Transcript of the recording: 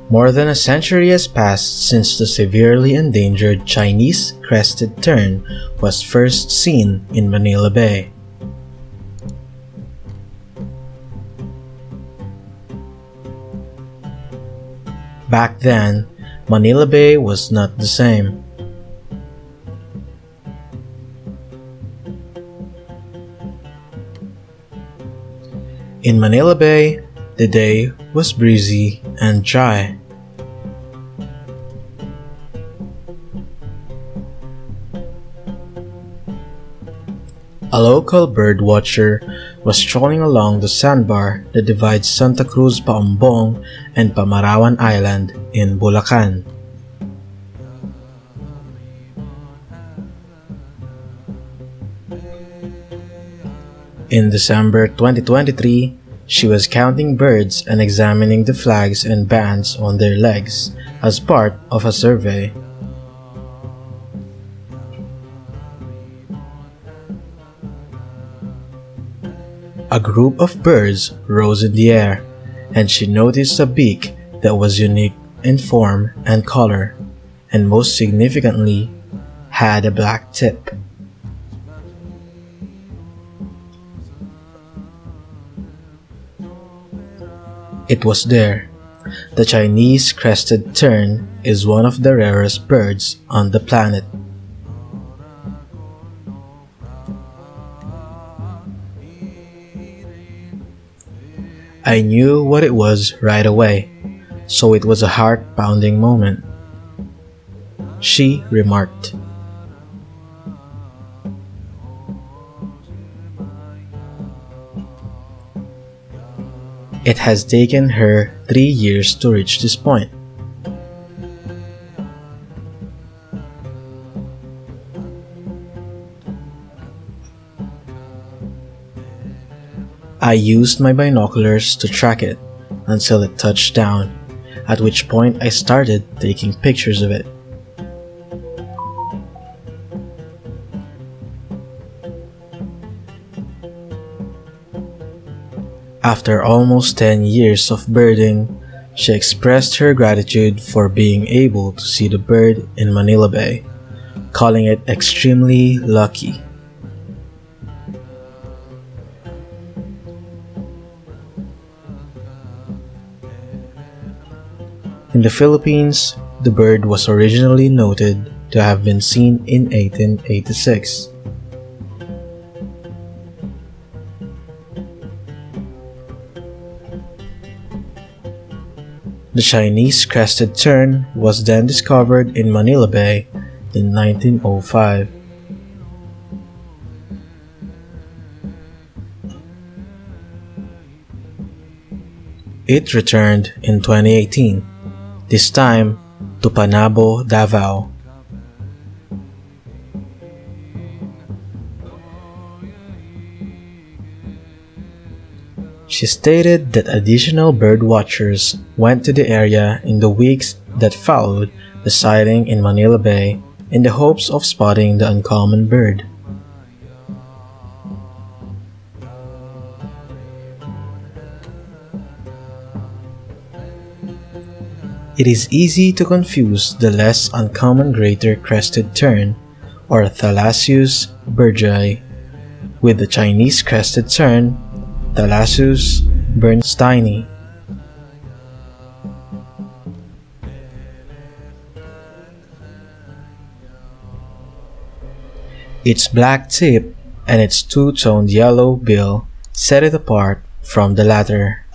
More than a century has passed since the severely endangered Chinese crested tern was first seen in Manila Bay. Back then, Manila Bay was not the same. In Manila Bay, the day was breezy and dry. A local bird watcher was strolling along the sandbar that divides Santa Cruz Paombong and Pamarawan Island in Bulacan. In December 2023, she was counting birds and examining the flags and bands on their legs as part of a survey. A group of birds rose in the air, and she noticed a beak that was unique in form and color, and most significantly, had a black tip. It was there. The Chinese crested tern is one of the rarest birds on the planet. I knew what it was right away, so it was a heart-pounding moment. She remarked. It has taken her 3 years to reach this point. I used my binoculars to track it until it touched down, at which point I started taking pictures of it. After almost 10 years of birding, she expressed her gratitude for being able to see the bird in Manila Bay, calling it extremely lucky. In the Philippines, the bird was originally noted to have been seen in 1886. The Chinese crested tern was then discovered in Manila Bay in 1905. It returned in 2018, this time to Panabo, Davao. She stated that additional bird watchers went to the area in the weeks that followed the sighting in Manila Bay in the hopes of spotting the uncommon bird. It is easy to confuse the less uncommon greater crested tern, or Thalassus bergei, with the Chinese crested tern, Thalassus bernsteini. Its black tip and its two-toned yellow bill set it apart from the latter.